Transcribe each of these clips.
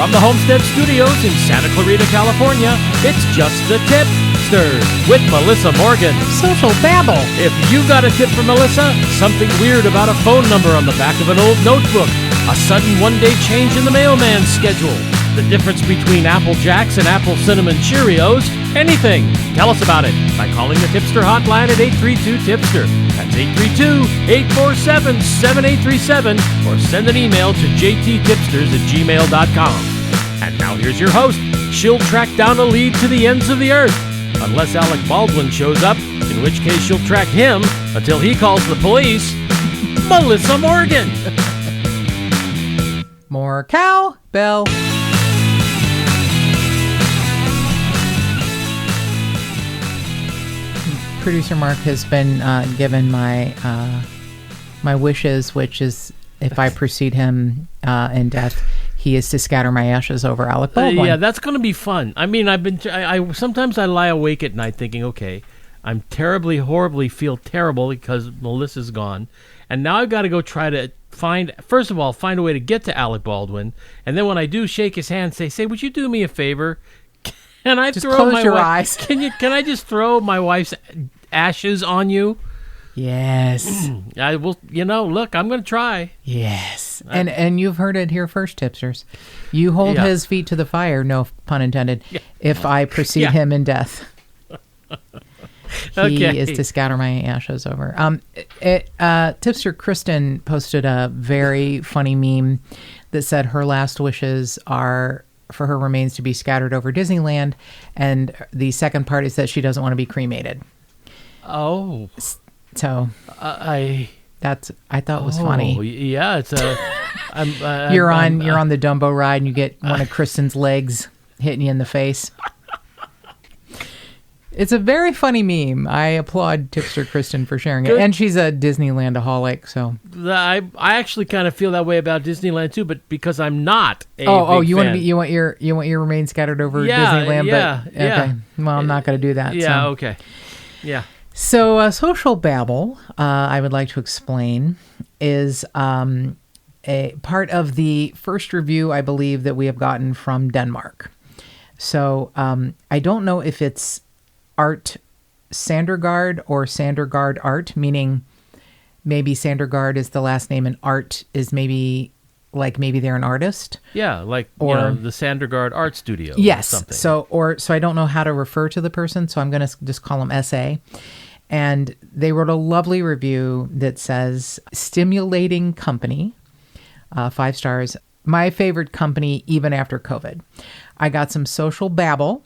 From the Homestead Studios in Santa Clarita, California, it's Just the Tip-Sters with Melissa Morgan. Social babble. If you got a tip for Melissa, something weird about a phone number on the back of an old notebook, a sudden one-day change in the mailman's schedule, the difference between Apple Jacks and Apple Cinnamon Cheerios, anything, tell us about it by calling the Tipster hotline at 832-TIPSTER. That's 832-847-7837, or send an email to jttipsters@gmail.com. And now here's your host. She'll track down a lead to the ends of the earth, unless Alec Baldwin shows up, in which case she'll track him until he calls the police. Melissa Morgan. More cowbell. Producer Mark has been given my my wishes, which is if I precede him in death, he is to scatter my ashes over Alec Baldwin. Yeah, that's going to be fun. I mean, sometimes I lie awake at night thinking, okay, I'm terribly, horribly feel terrible because Melissa's gone, and now I've got to go try to find a way to get to Alec Baldwin, and then when I do, shake his hand, say, would you do me a favor? Can I just close your eyes? Can I just throw my wife's ashes on you? Yes. I will. Look, I'm going to try. Yes. And you've heard it here first, Tipsters. You hold his feet to the ftipster, no pun intended, if I precede him in death. He is to scatter my ashes over. Tipster Kristen posted a very funny meme that said her last wishes are for her remains to be scattered over Disneyland, and the second part is that she doesn't want to be cremated. Oh, so I thought was funny. Yeah, it's you're on the Dumbo ride and you get one of Kristen's legs hitting you in the face. It's a very funny meme. I applaud Tipster Kristen for sharing it, and she's a Disneylandaholic. So I actually kind of feel that way about Disneyland too, but because I'm not a big fan. You want your remains scattered over Disneyland? Okay. Well, I'm not going to do that. Yeah. So. Okay. Yeah. So social babble, I would like to explain, is a part of the first review I believe that we have gotten from Denmark. So I don't know if it's Art Sandergaard or Sandergaard Art, meaning maybe Sandergaard is the last name and Art is maybe they're an artist. Yeah, or the Sandergaard Art Studio. Yes. Or something. So I don't know how to refer to the person, so I'm going to just call them SA. And they wrote a lovely review that says, stimulating company, 5 stars, my favorite company even after COVID. I got some social babble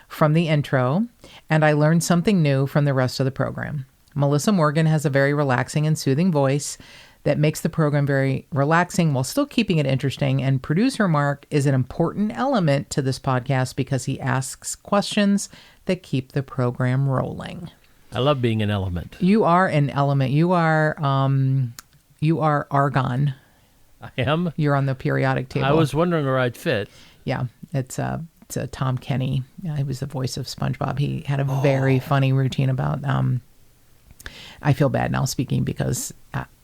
from the intro, and I learned something new from the rest of the program. Melissa Morgan has a very relaxing and soothing voice that makes the program very relaxing while still keeping it interesting, and producer Mark is an important element to this podcast because he asks questions that keep the program rolling. I love being an element. You are an element. You are argon. I am? You're on the periodic table. I was wondering where I'd fit. Yeah, it's Tom Kenny. He was the voice of SpongeBob. He had a very funny routine about, I feel bad now speaking because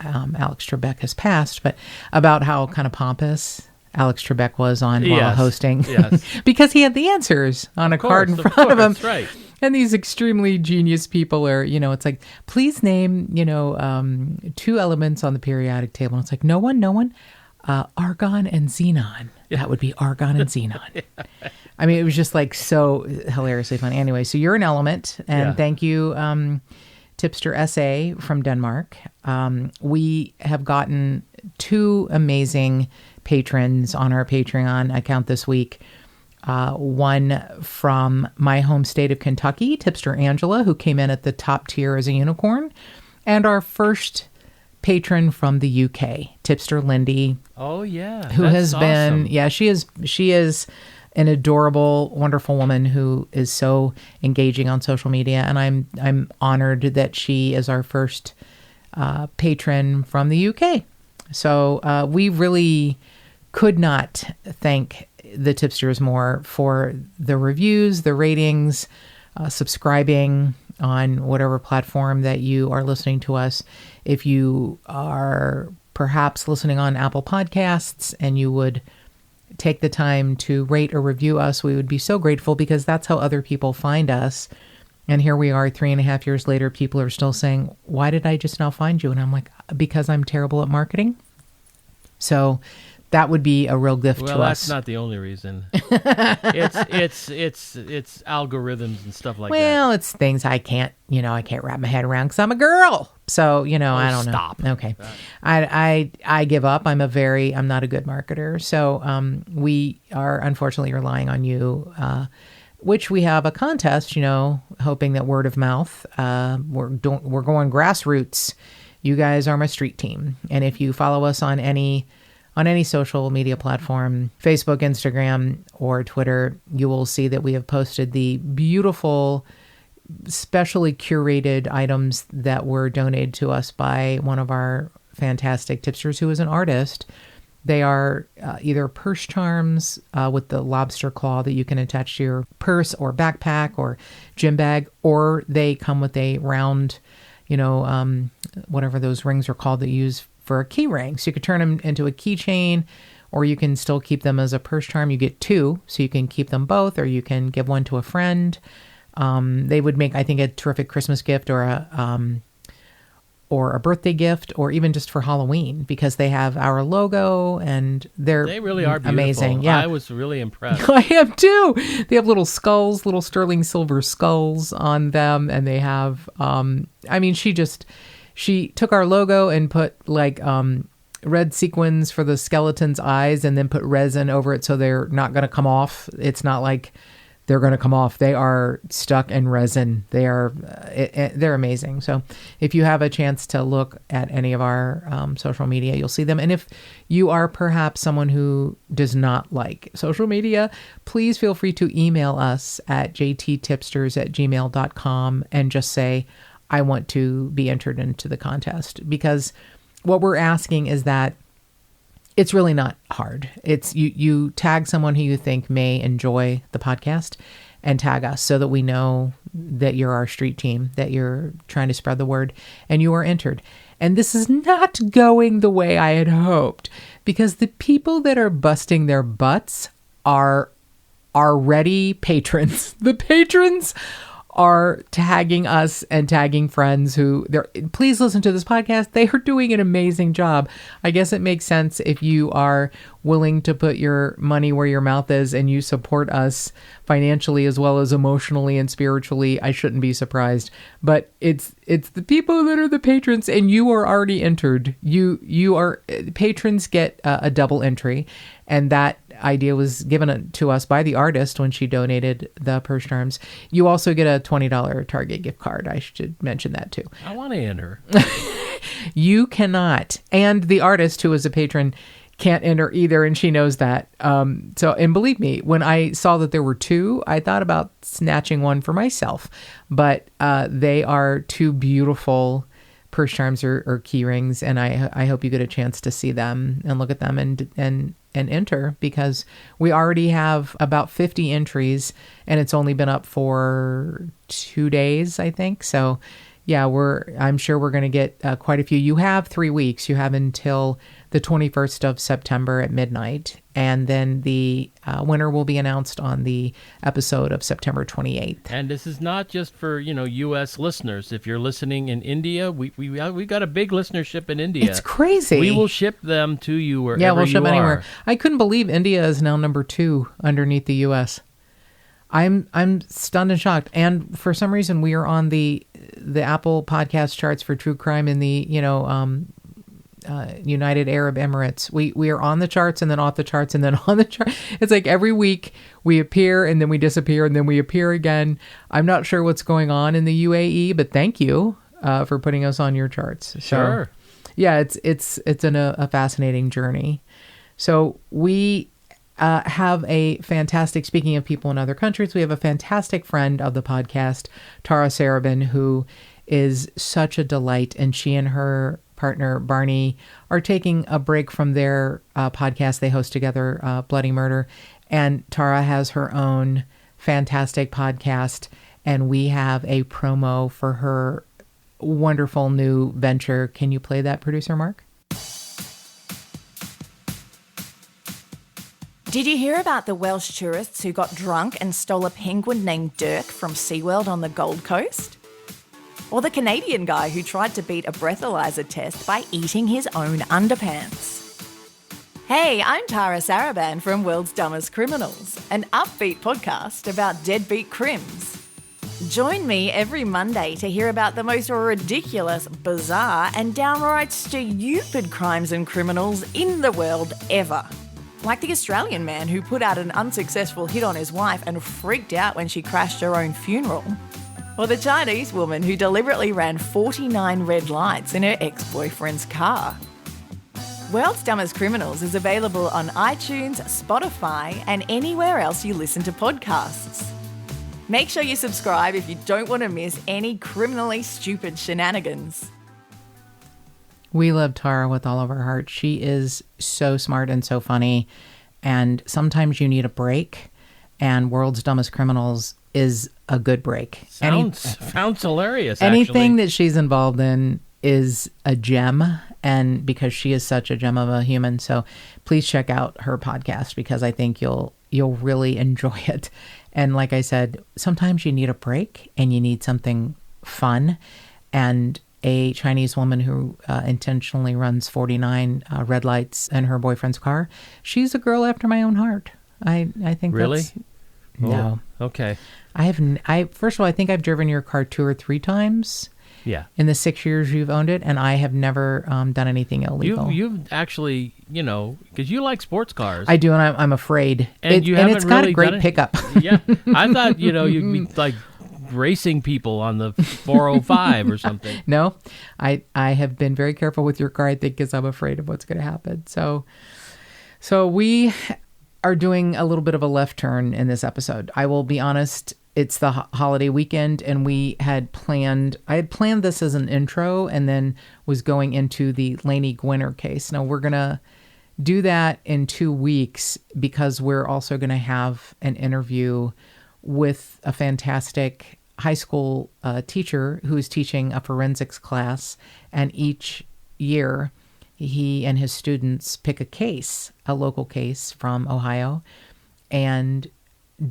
Alex Trebek has passed, but about how kind of pompous Alex Trebek was while hosting. Yes. Because he had the answers on a card in front of him. That's right. And these extremely genius people are, it's like, please name, 2 elements on the periodic table. And it's like, no one, argon and xenon. Yeah. That would be argon and xenon. Yeah. I mean, it was just like so hilariously funny. Anyway, so you're an element, and thank you, Tipster SA from Denmark. We have gotten 2 amazing patrons on our Patreon account this week. One from my home state of Kentucky, Tipster Angela, who came in at the top tier as a unicorn, and our first patron from the UK, Tipster Lindy. Oh yeah, who has been she is an adorable, wonderful woman who is so engaging on social media, and I'm honored that she is our first patron from the UK. So we really could not thank the Tipsters more for the reviews, the ratings, subscribing on whatever platform that you are listening to us. If you are perhaps listening on Apple Podcasts and you would take the time to rate or review us, we would be so grateful, because that's how other people find us. And here we are 3.5 years later, people are still saying, why did I just now find you? And I'm like, because I'm terrible at marketing. So that would be a real gift to us. Well, that's not the only reason. It's algorithms and stuff like that. Well, it's things I can't wrap my head around because I'm a girl. So, I don't know. Stop. Okay. I give up. I'm not a good marketer. So, we are unfortunately relying on you, which we have a contest, hoping that word of mouth, we're going grassroots. You guys are my street team. And if you follow us on any social media platform, Facebook, Instagram, or Twitter, you will see that we have posted the beautiful, specially curated items that were donated to us by one of our fantastic tipsters who is an artist. They are either purse charms with the lobster claw that you can attach to your purse or backpack or gym bag, or they come with a round, whatever those rings are called that you use for a key ring. So you could turn them into a keychain, or you can still keep them as a purse charm. You get two, so you can keep them both, or you can give one to a friend. They would make, I think, a terrific Christmas gift or a birthday gift, or even just for Halloween, because they have our logo and they really are beautiful. Amazing. Yeah, I was really impressed. I am too. They have little skulls, little sterling silver skulls on them, and they have. She took our logo and put red sequins for the skeleton's eyes, and then put resin over it so they're not going to come off. It's not like they're going to come off. They are stuck in resin. They're amazing. So if you have a chance to look at any of our social media, you'll see them. And if you are perhaps someone who does not like social media, please feel free to email us at jttipsters@gmail.com and just say, I want to be entered into the contest, because what we're asking is that it's really not hard. It's you tag someone who you think may enjoy the podcast and tag us so that we know that you're our street team, that you're trying to spread the word, and you are entered. And this is not going the way I had hoped, because the people that are busting their butts are already patrons. The patrons are tagging us and tagging friends please listen to this podcast. They are doing an amazing job. I guess it makes sense if you are willing to put your money where your mouth is and you support us financially as well as emotionally and spiritually. I shouldn't be surprised, but it's the people that are the patrons, and you are already entered. Patrons get a double entry, and that idea was given to us by the artist when she donated the purse charms. You also get a $20 Target gift card. I should mention that too. I want to enter. You cannot. And the artist, who is a patron, can't enter either, and she knows that. And believe me, when I saw that there were two, I thought about snatching one for myself. But they are two beautiful purse charms or key rings, and I hope you get a chance to see them and look at them and enter, because we already have about 50 entries, and it's only been up for 2 days, I think. So yeah, I'm sure we're going to get quite a few. You have 3 weeks. You have until the 21st of September at midnight. And then the winner will be announced on the episode of September 28th. And this is not just for, U.S. listeners. If you're listening in India, we've got a big listenership in India. It's crazy. We will ship them to you wherever you are. Yeah, we'll ship anywhere. I couldn't believe India is now number 2 underneath the U.S. I'm stunned and shocked. And for some reason, we are on the Apple podcast charts for true crime in the, United Arab Emirates. We are on the charts and then off the charts and then on the chart. It's like every week we appear and then we disappear and then we appear again. I'm not sure what's going on in the UAE, but thank you for putting us on your charts. Sure. So, yeah, it's a fascinating journey. So we have a fantastic, speaking of people in other countries, we have a fantastic friend of the podcast, Tara Sarabin, who is such a delight, and she and her partner Barney are taking a break from their podcast they host together, Bloody Murder, and Tara has her own fantastic podcast, and we have a promo for her wonderful new venture. Can you play that, producer Mark? Did you hear about the Welsh tourists who got drunk and stole a penguin named Dirk from SeaWorld on the Gold Coast? Or the Canadian guy who tried to beat a breathalyzer test by eating his own underpants? Hey, I'm Tara Saraban from World's Dumbest Criminals, an upbeat podcast about deadbeat crims. Join me every Monday to hear about the most ridiculous, bizarre, and downright stupid crimes and criminals in the world ever. Like the Australian man who put out an unsuccessful hit on his wife and freaked out when she crashed her own funeral. Or the Chinese woman who deliberately ran 49 red lights in her ex-boyfriend's car. World's Dumbest Criminals is available on iTunes, Spotify, and anywhere else you listen to podcasts. Make sure you subscribe if you don't want to miss any criminally stupid shenanigans. We love Tara with all of our heart. She is so smart and so funny. And sometimes you need a break. And World's Dumbest Criminals is a good break. Sounds hilarious, anything actually. that she's involved in is a gem. And because she is such a gem of a human. So please check out her podcast because I think you'll really enjoy it. And like I said, sometimes you need a break and you need something fun. And a Chinese woman who intentionally runs 49 red lights in her boyfriend's car, she's a girl after my own heart. I think really? No. Oh, okay. First of all, I think I've driven your car 2 or 3 times. Yeah. In the 6 years you've owned it, and I have never done anything illegal. You've actually, because you like sports cars. I do, and I'm afraid. And it's got a great pickup. Yeah. I thought, you'd be like racing people on the 405 or something. No, I have been very careful with your car, I think, because I'm afraid of what's going to happen. So we are doing a little bit of a left turn in this episode. I will be honest. It's the holiday weekend, and I had planned this as an intro and then was going into the Lainey Gwinner case. Now, we're going to do that in 2 weeks because we're also going to have an interview with a fantastic high school teacher who is teaching a forensics class. And each year, he and his students pick a local case from Ohio, and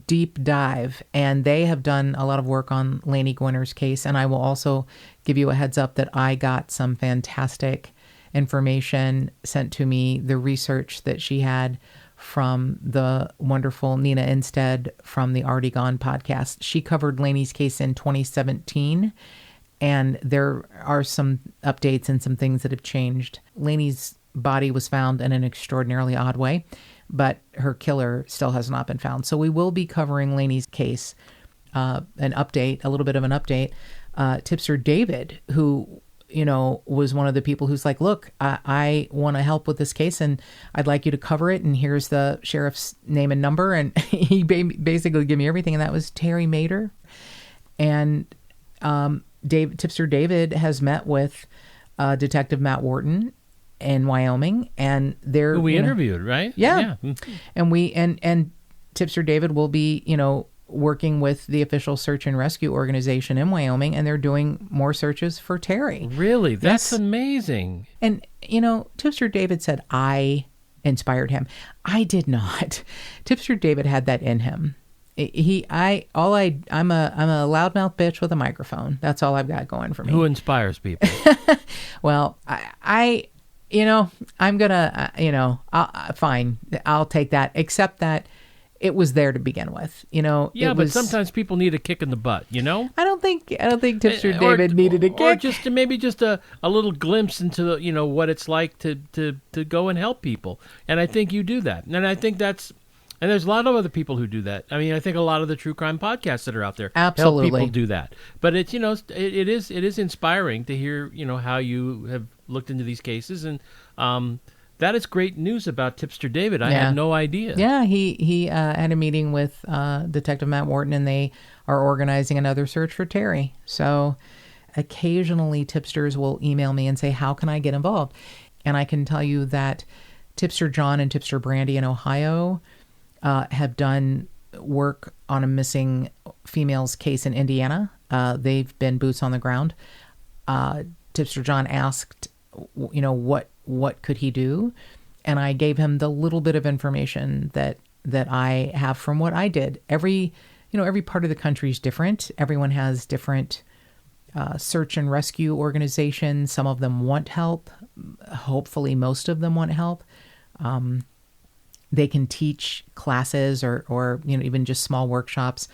deep dive, and they have done a lot of work on Lainey Gwinner's case. And I will also give you a heads up that I got some fantastic information sent to me, the research that she had from the wonderful Nina Instead from the Already Gone podcast. She covered Lainey's case in 2017, and there are some updates and some things that have changed. Lainey's body was found in an extraordinarily odd way, but her killer still has not been found. So we will be covering Lainey's case, a little bit of an update. Tipster David, who, was one of the people who's like, look, I want to help with this case and I'd like you to cover it. And here's the sheriff's name and number. And he basically gave me everything. And that was Terry Mater. And Tipster David has met with Detective Matt Wharton in Wyoming, and they're who we interviewed, right? Yeah. And Tipster David will be, working with the official search and rescue organization in Wyoming, and they're doing more searches for Terry. Really? That's amazing. And Tipster David said I inspired him. I did not. Tipster David had that in him. I'm a loudmouth bitch with a microphone. That's all I've got going for me. Who inspires people? Well, I'm gonna, fine. I'll take that, except that it was there to begin with, Yeah, but sometimes people need a kick in the butt, I don't think Tipster David needed a kick. Or just a little glimpse into, what it's like to go and help people. And I think you do that. And I think and there's a lot of other people who do that. I mean, I think a lot of the true crime podcasts that are out there absolutely help people do that. But it's, it is inspiring to hear, how you have looked into these cases. And that is great news about Tipster David. I had no idea. Yeah, he had a meeting with Detective Matt Wharton, and they are organizing another search for Terry. So occasionally tipsters will email me and say, how can I get involved? And I can tell you that Tipster John and Tipster Brandy in Ohio have done work on a missing female's case in Indiana. They've been boots on the ground. Tipster John asked, what could he do? And I gave him the little bit of information that that I have from what I did. Every part of the country is different. Everyone has different search and rescue organizations. Some of them want help. Hopefully, most of them want help. They can teach classes or even just small workshops.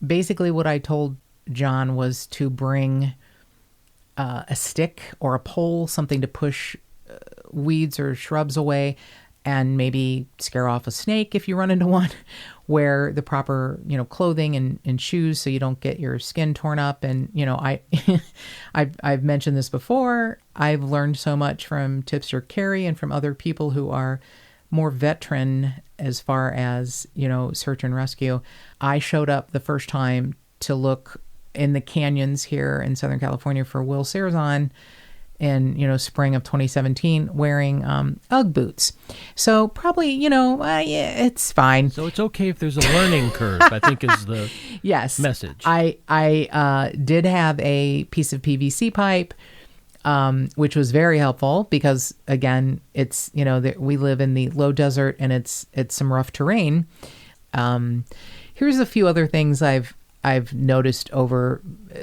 Basically, what I told John was to bring a stick or a pole, something to push weeds or shrubs away, and maybe scare off a snake if you run into one. Wear the proper, clothing and shoes so you don't get your skin torn up. And, I've mentioned this before. I've learned so much from Tipster Carrie and from other people who are more veteran as far as, search and rescue. I showed up the first time to look in the canyons here in Southern California for Will Sarazan in, spring of 2017 wearing Ugg boots. So probably, yeah, it's fine. So it's okay if there's a learning curve, I think is the yes message. I did have a piece of PVC pipe, which was very helpful because, again, it's, we live in the low desert and it's some rough terrain. Here's a few other things I've noticed over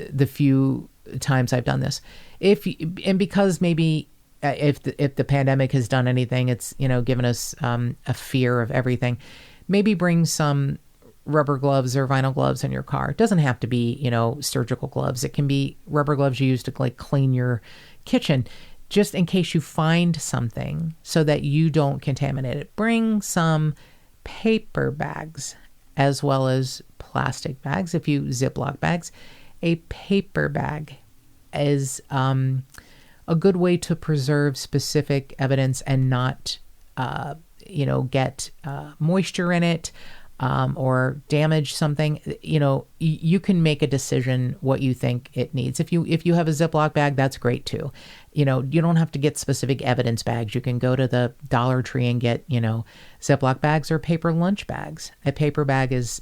the few times I've done this. Because maybe if the pandemic has done anything, it's, given us a fear of everything. Maybe bring some rubber gloves or vinyl gloves in your car. It doesn't have to be, surgical gloves. It can be rubber gloves you use to clean your kitchen, just in case you find something so that you don't contaminate it. Bring some paper bags as well as plastic bags. If you Ziploc bags, a paper bag is a good way to preserve specific evidence and not, get moisture in it or damage something. You can make a decision what you think it needs. If you have a Ziploc bag, that's great too. You don't have to get specific evidence bags. You can go to the Dollar Tree and get, Ziploc bags or paper lunch bags. A paper bag is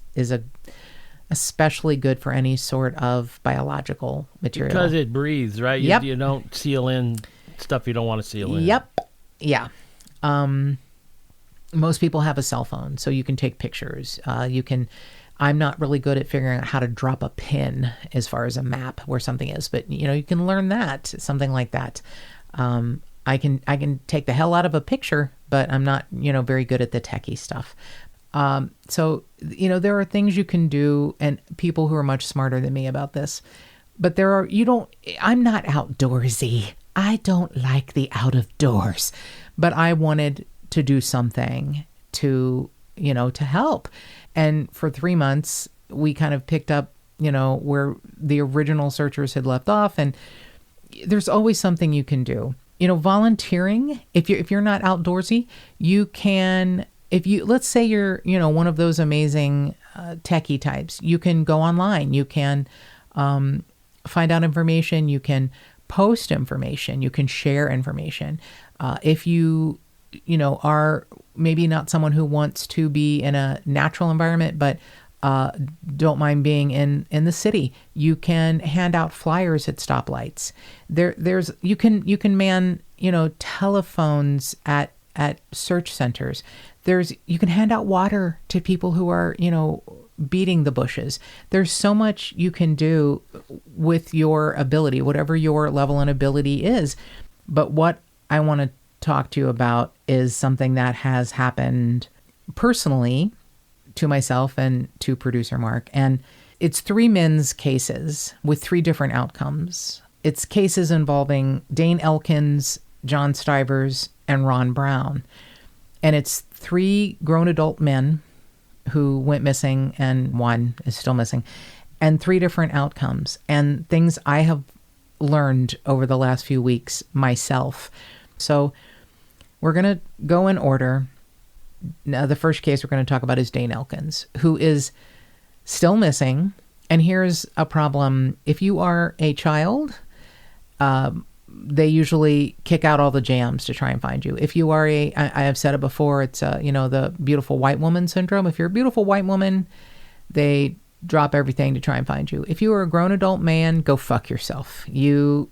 especially good for any sort of biological material. Because it breathes, right? Yep. You don't seal in stuff you don't want to seal in. Yep. Yeah. Most people have a cell phone, so you can take pictures. I'm not really good at figuring out how to drop a pin as far as a map where something is, but you can learn that, something like that. I can take the hell out of a picture, but I'm not, very good at the techie stuff. So, there are things you can do, and people who are much smarter than me about this, but I'm not outdoorsy. I don't like the out of doors, but I wanted to do something to help. And for 3 months, we kind of picked up, where the original searchers had left off. And there's always something you can do. Volunteering, if you're not outdoorsy, you can. Let's say you're, one of those amazing techie types, you can go online, you can find out information, you can post information, you can share information. If you are maybe not someone who wants to be in a natural environment, but don't mind being in the city, you can hand out flyers at stoplights. You can man, telephones at search centers. You can hand out water to people who are, beating the bushes. There's so much you can do with your ability, whatever your level and ability is. But what I want to talk to you about is something that has happened personally to myself and to producer Mark. And it's 3 men's cases with 3 different outcomes. It's cases involving Dane Elkins, John Stivers, and Ron Brown. And it's 3 grown adult men who went missing, and 1 is still missing, and 3 different outcomes and things I have learned over the last few weeks myself. So we're going to go in order. Now, the first case we're going to talk about is Dane Elkins, who is still missing. And here's a problem. If you are a child, they usually kick out all the jams to try and find you. If you are I have said it before, it's, the beautiful white woman syndrome. If you're a beautiful white woman, they drop everything to try and find you. If you are a grown adult man, go fuck yourself. And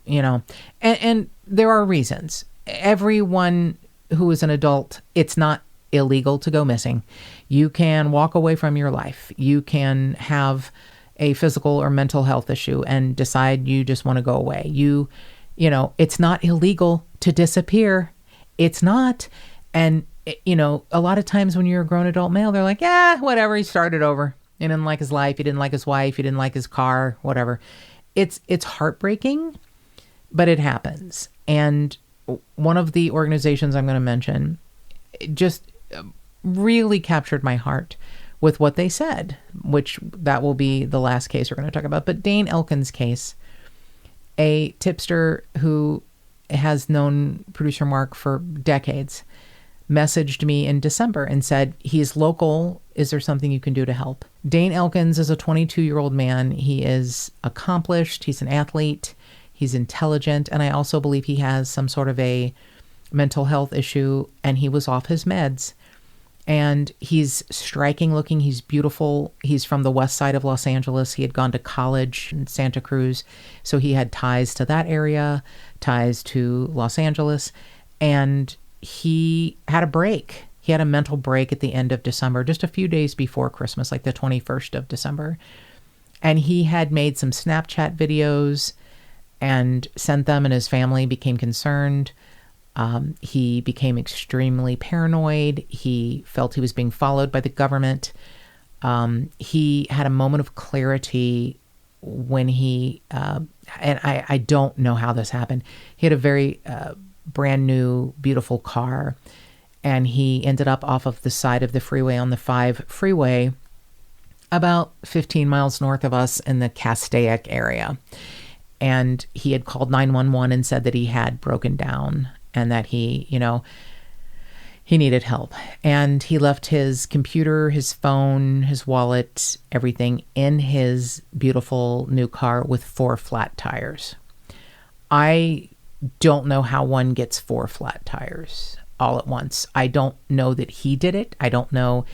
there are reasons. Everyone who is an adult, it's not illegal to go missing. You can walk away from your life. You can have a physical or mental health issue and decide you just want to go away. You know, it's not illegal to disappear. It's not. And, you know, a lot of times when you're a grown adult male, they're like, yeah, whatever. He started over. He didn't like his life. He didn't like his wife. He didn't like his car, whatever. It's heartbreaking, but it happens. And one of the organizations I'm going to mention just really captured my heart with what they said, which that will be the last case we're going to talk about. But Dane Elkins' case, a tipster who has known producer Mark for decades, messaged me in December and said, he's local. Is there something you can do to help? Dane Elkins is a 22-year-old man. He is accomplished. He's an athlete. He's intelligent. And I also believe he has some sort of a mental health issue, and he was off his meds. And he's striking looking. He's beautiful. He's from the west side of Los Angeles. He had gone to college in Santa Cruz. So he had ties to that area, ties to Los Angeles. And he had a break. He had a mental break at the end of December, just a few days before Christmas, like the 21st of December. And he had made some Snapchat videos and sent them, and his family became concerned. He became extremely paranoid. He felt he was being followed by the government. He had a moment of clarity when he, and I don't know how this happened. He had a very brand new, beautiful car, and he ended up off of the side of the freeway on the 5 freeway, about 15 miles north of us in the Castaic area. And he had called 911 and said that he had broken down and that he, you know, he needed help. And he left his computer, his phone, his wallet, everything in his beautiful new car with 4 flat tires. I don't know how one gets 4 flat tires all at once. I don't know that he did it. I don't know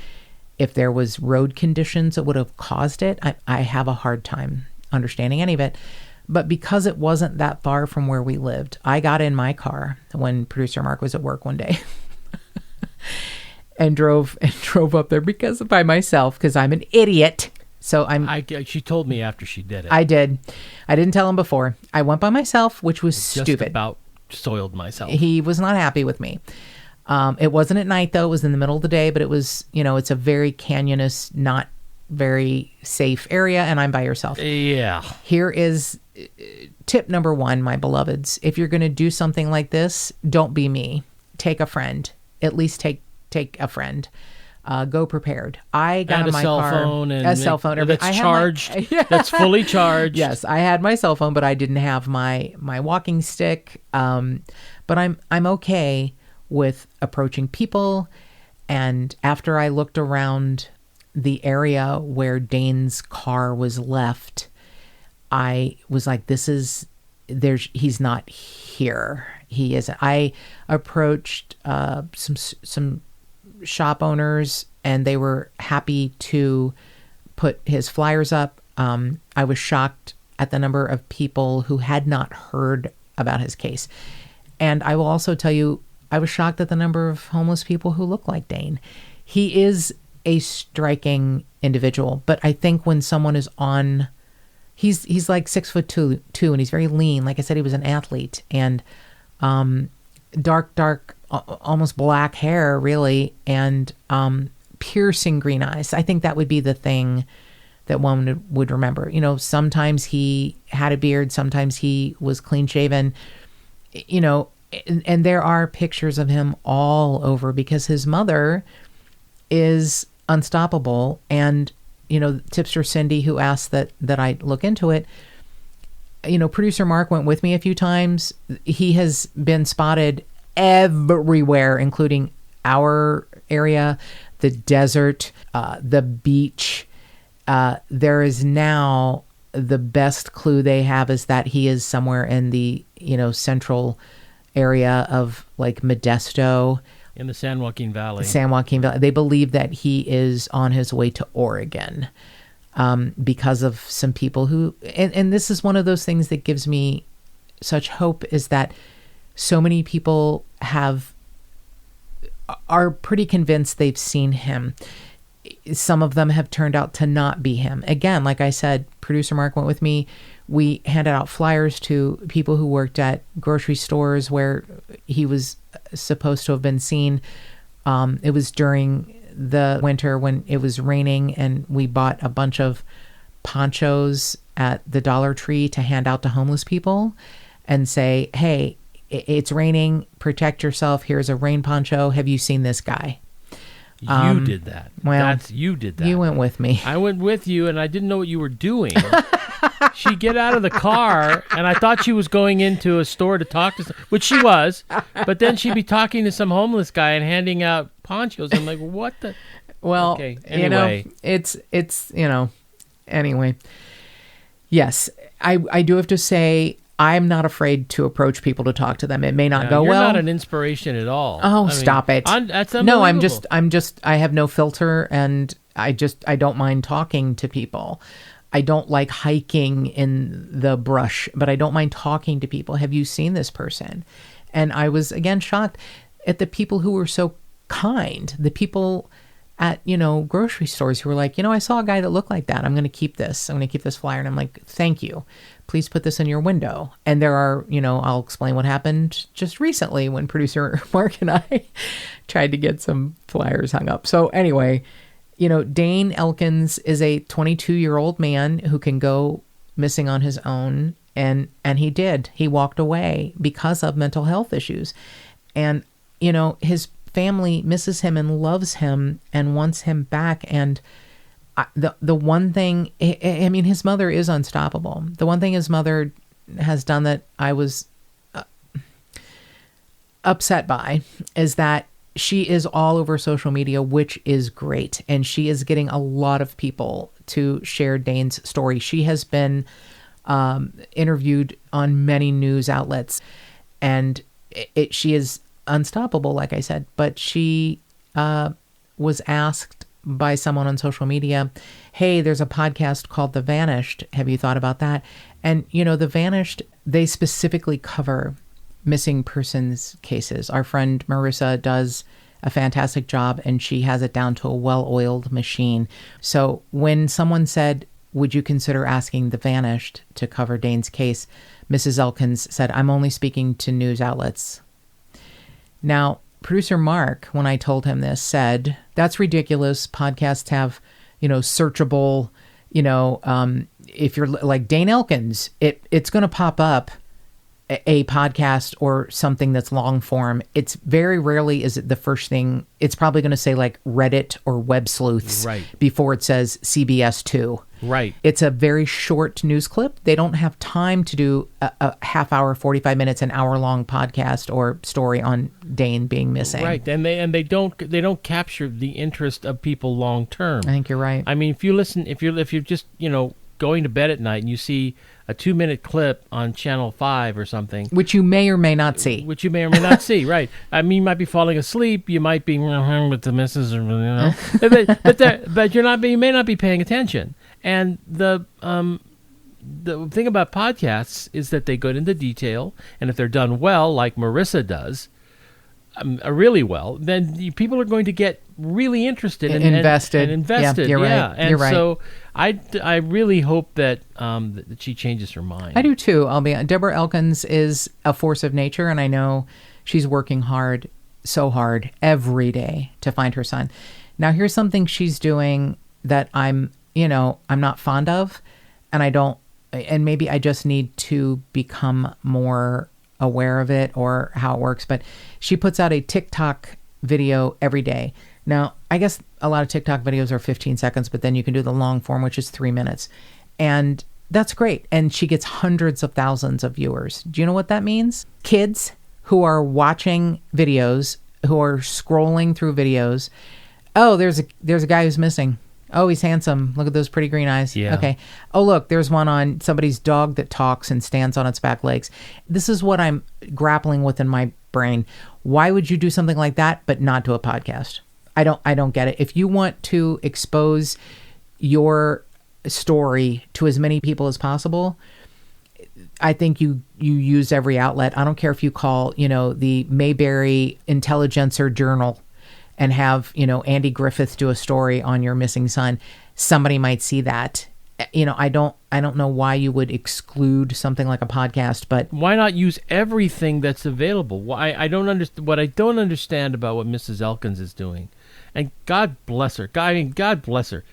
if there was road conditions that would have caused it. I have a hard time understanding any of it. But because it wasn't that far from where we lived, I got in my car when producer Mark was at work one day and drove up there by myself because I'm an idiot. So she told me after she did it. I did. I didn't tell him before. I went by myself, which was stupid. Just about soiled myself. He was not happy with me. It wasn't at night though. It was in the middle of the day, but it was, you know, it's a very canyonous, not very safe area, and I'm by yourself. Yeah. Here is tip number 1, my beloveds. If you're going to do something like this, don't be me. Take a friend. At least take a friend. Go prepared. I got in my car. A cell phone. That's charged. That's fully charged. Yes, I had my cell phone, but I didn't have my walking stick. But I'm okay with approaching people. And after I looked around the area where Dane's car was left, I was like, he's not here. He isn't. I approached some shop owners, and they were happy to put his flyers up. I was shocked at the number of people who had not heard about his case. And I will also tell you, I was shocked at the number of homeless people who look like Dane. He is a striking individual, but I think when someone is on, he's like 6'2", and he's very lean. Like I said, he was an athlete, and dark, almost black hair, really, and piercing green eyes. I think that would be the thing that one would remember. You know, sometimes he had a beard, sometimes he was clean shaven, you know, and there are pictures of him all over because his mother is unstoppable. And, you know, tipster Cindy, who asked that I look into it, you know, producer Mark went with me a few times. He has been spotted everywhere, including our area, the desert, the beach. There is now, the best clue they have is that he is somewhere in the, you know, central area of like Modesto. In the San Joaquin Valley. They believe that he is on his way to Oregon because of some people who, and this is one of those things that gives me such hope, is that so many people have are pretty convinced they've seen him. Some of them have turned out to not be him. Again, like I said, producer Mark went with me. We handed out flyers to people who worked at grocery stores where he was supposed to have been seen. It was during the winter when it was raining, and we bought a bunch of ponchos at the Dollar Tree to hand out to homeless people and say, hey, it's raining, protect yourself. Here's a rain poncho. Have you seen this guy? You did that. Well, you did that. You went with me. I went with you, and I didn't know what you were doing. She'd get out of the car, and I thought she was going into a store to talk to which she was, but then she'd be talking to some homeless guy and handing out ponchos. I'm like, what the? Well, okay. Anyway. It's anyway. Yes, I do have to say, I'm not afraid to approach people to talk to them. It may not go you're well. You're not an inspiration at all. Oh, stop it. That's no, unbelievable. I'm just, I have no filter, and I don't mind talking to people. I don't like hiking in the brush, but I don't mind talking to people. Have you seen this person? And I was, again, shocked at the people who were so kind. The people at, grocery stores who were like, I saw a guy that looked like that. I'm going to keep this. I'm going to keep this flyer. And I'm like, thank you. Please put this in your window. And there are, I'll explain what happened just recently when producer Mark and I tried to get some flyers hung up. So anyway, Dane Elkins is a 22-year-old man who can go missing on his own. And he did. He walked away because of mental health issues. And, his family misses him and loves him and wants him back. And the one thing, his mother is unstoppable. The one thing his mother has done that I was upset by is that she is all over social media, which is great. And she is getting a lot of people to share Dane's story. She has been interviewed on many news outlets, and she is unstoppable, like I said. But she was asked by someone on social media, hey, there's a podcast called The Vanished. Have you thought about that? And, The Vanished, they specifically cover missing persons cases. Our friend Marissa does a fantastic job, and she has it down to a well-oiled machine. So when someone said, would you consider asking The Vanished to cover Dane's case, Mrs. Elkins said, I'm only speaking to news outlets. Now, producer Mark, when I told him this, said, that's ridiculous. Podcasts have, searchable, if you're like Dane Elkins, it's going to pop up a podcast or something that's long form. It's very rarely is it the first thing. It's probably going to say like Reddit or Web Sleuths before it says CBS 2. Right. It's a very short news clip. They don't have time to do a half hour, 45 minutes, an hour long podcast or story on Dane being missing. Right. And they don't capture the interest of people long term. I think you're right. I mean, if you're just, going to bed at night and you see a 2-minute clip on Channel 5 or something. Which you may or may not see. Right. I mean, you might be falling asleep. You might be with the missus, but you may not be paying attention. And the thing about podcasts is that they go into detail, and if they're done well, like Marissa does, really well, then people are going to get really interested and invested. Yeah, you're right. And you're right. So I really hope that that she changes her mind. I do too. Deborah Elkins is a force of nature, and I know she's working so hard every day to find her son. Now, here's something she's doing that I'm not fond of, and maybe I just need to become more aware of it or how it works. But she puts out a TikTok video every day. Now, I guess a lot of TikTok videos are 15 seconds, but then you can do the long form, which is 3 minutes. And that's great. And she gets hundreds of thousands of viewers. Do you know what that means? Kids who are watching videos, who are scrolling through videos. Oh, there's a guy who's missing. Oh, he's handsome. Look at those pretty green eyes. Yeah. Okay. Oh, look, there's one on somebody's dog that talks and stands on its back legs. This is what I'm grappling with in my brain. Why would you do something like that, but not do a podcast? I don't get it. If you want to expose your story to as many people as possible, I think you use every outlet. I don't care if you call, the Mayberry Intelligencer Journal and have, Andy Griffith do a story on your missing son, somebody might see that. I don't know why you would exclude something like a podcast, but why not use everything that's available? Why I don't understand what I don't understand about what Mrs. Elkins is doing, and God bless her. God bless her.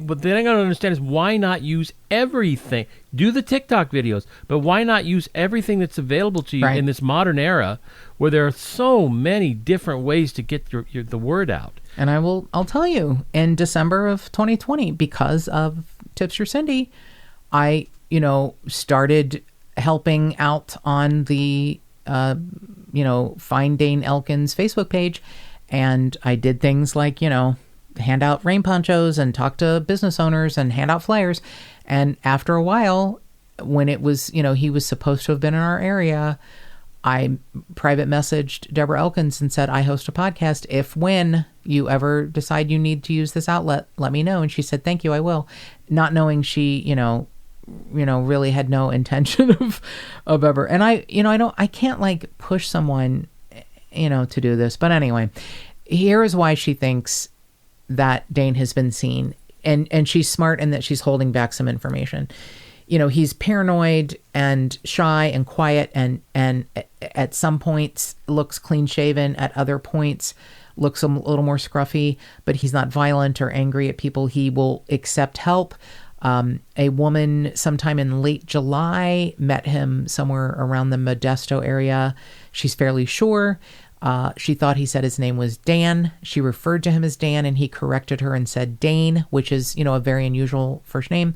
What the thing I don't understand is why not use everything? Do the TikTok videos, but why not use everything that's available to you in this modern era, where there are so many different ways to get the word out? And I'll tell you, in December of 2020, because of Tip-Sters Cindy, I, started helping out on the, Find Dane Elkins Facebook page. And I did things like, hand out rain ponchos and talk to business owners and hand out flyers. And after a while, when it was, he was supposed to have been in our area, I private messaged Deborah Elkins and said, I host a podcast. When you ever decide you need to use this outlet, let me know. And she said, thank you, I will. Not knowing she, really had no intention of ever. And I can't like push someone, to do this. But anyway, here is why she thinks that Dane has been seen. And she's smart in that she's holding back some information. He's paranoid and shy and quiet and at some points looks clean shaven. At other points looks a little more scruffy, but he's not violent or angry at people. He will accept help. A woman sometime in late July met him somewhere around the Modesto area. She's fairly sure. She thought he said his name was Dan. She referred to him as Dan, and he corrected her and said Dane, which is, a very unusual first name.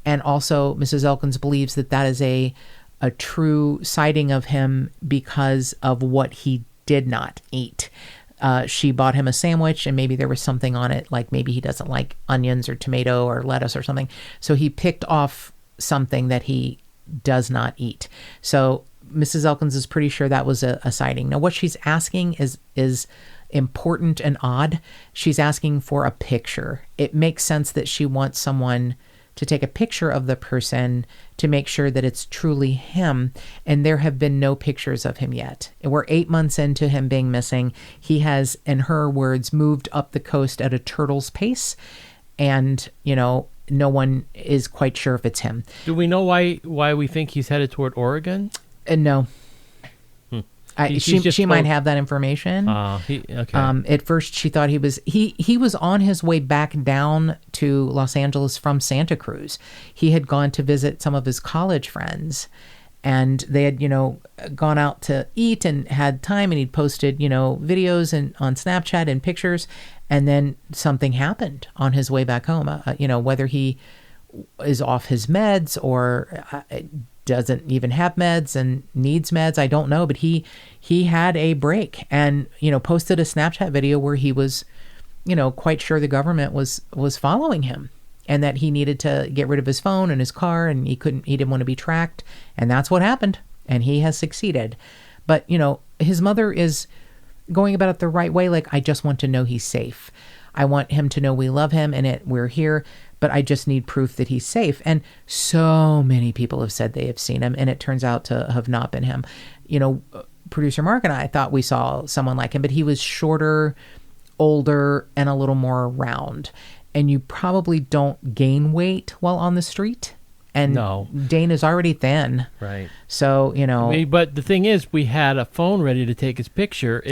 And also, Mrs. Elkins believes that is a true sighting of him because of what he did not eat. She bought him a sandwich, and maybe there was something on it, like maybe he doesn't like onions or tomato or lettuce or something. So he picked off something that he does not eat. So Mrs. Elkins is pretty sure that was a sighting. Now, what she's asking is important and odd. She's asking for a picture. It makes sense that she wants someone to take a picture of the person to make sure that it's truly him. And there have been no pictures of him yet. We're 8 months into him being missing. He has, in her words, moved up the coast at a turtle's pace. And, no one is quite sure if it's him. Do we know why we think he's headed toward Oregon? No. She might have that information. Okay. At first, she thought he was on his way back down to Los Angeles from Santa Cruz. He had gone to visit some of his college friends, and they had, gone out to eat and had time, and he'd posted, videos and on Snapchat and pictures, and then something happened on his way back home. Whether he is off his meds or doesn't even have meds and needs meds, I don't know, but he had a break and, posted a Snapchat video where he was, quite sure the government was following him and that he needed to get rid of his phone and his car, and he didn't want to be tracked. And that's what happened. And he has succeeded. But, his mother is going about it the right way. Like, I just want to know he's safe. I want him to know we love him and we're here, but I just need proof that he's safe. And so many people have said they have seen him, and it turns out to have not been him. Producer Mark and I thought we saw someone like him, but he was shorter, older, and a little more round. And you probably don't gain weight while on the street. And no. Dane is already thin. Right. So, But the thing is, we had a phone ready to take his picture.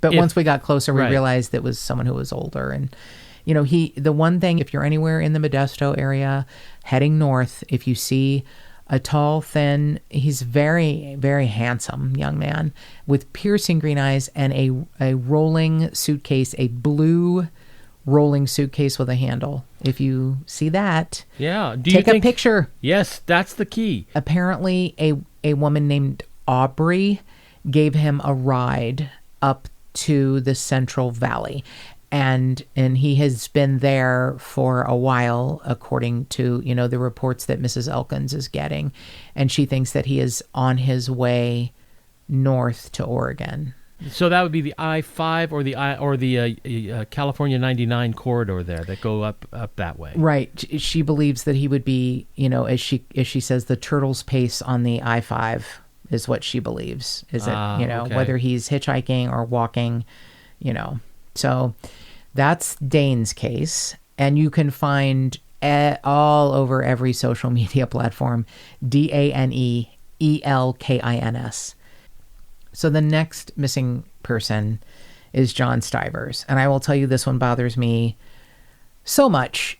But once we got closer, we realized it was someone who was older. And, the one thing, if you're anywhere in the Modesto area heading north, if you see a tall, thin, he's very, very handsome young man with piercing green eyes and a rolling suitcase, a blue rolling suitcase with a handle. If you see that, take a picture. Yes, that's the key. Apparently, a woman named Aubrey gave him a ride up to the Central Valley, and he has been there for a while, according to the reports that Mrs. Elkins is getting, and she thinks that he is on his way north to Oregon. So that would be the I-5 or the California 99 corridor there that go up that way. Right. She believes that he would be, as she says, the turtle's pace on the I-5 is what she believes. Is it, okay. Whether he's hitchhiking or walking, So that's Dane's case. And you can find all over every social media platform, DaneElkins. So the next missing person is John Stivers. And I will tell you, this one bothers me so much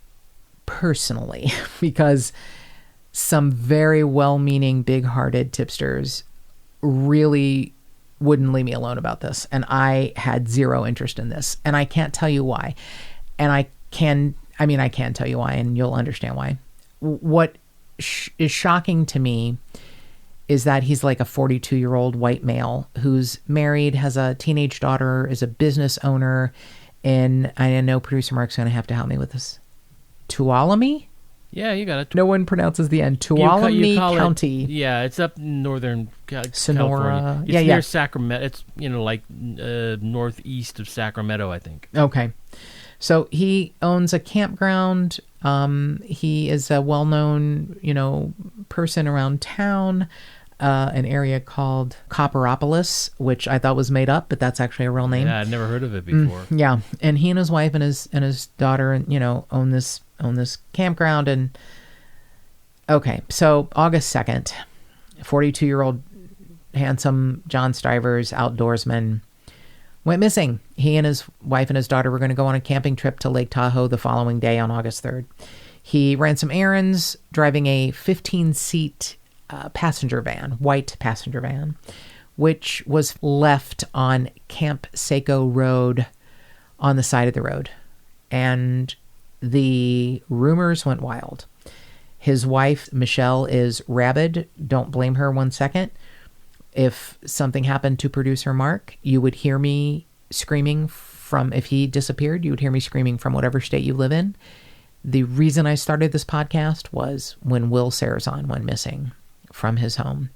personally because some very well-meaning, big-hearted tipsters really wouldn't leave me alone about this. And I had zero interest in this. And I can't tell you why. And I can tell you why, and you'll understand why. What is shocking to me is that he's like a 42-year-old white male who's married, has a teenage daughter, is a business owner in, I know producer Mark's going to have to help me with this, Tuolumne? Yeah, you got it. No one pronounces the end. Tuolumne County. It's up in northern Sonora. California. It's near Sacramento. It's, like northeast of Sacramento, I think. Okay. So he owns a campground. He is a well-known, person around town, an area called Copperopolis, which I thought was made up, but that's actually a real name. Yeah, I'd never heard of it before. Yeah, and he and his wife and his daughter, own this campground. And okay, so August 2nd, 42-year-old handsome John Stivers, outdoorsman, went missing. He and his wife and his daughter were going to go on a camping trip to Lake Tahoe the following day on August 3rd. He ran some errands driving a 15-seat white passenger van, which was left on Camp Seco Road on the side of the road. And the rumors went wild. His wife, Michelle, is rabid. Don't blame her 1 second. If something happened to producer Mark, you would hear me screaming if he disappeared, you would hear me screaming from whatever state you live in. The reason I started this podcast was when Will Sarazan went missing from his home.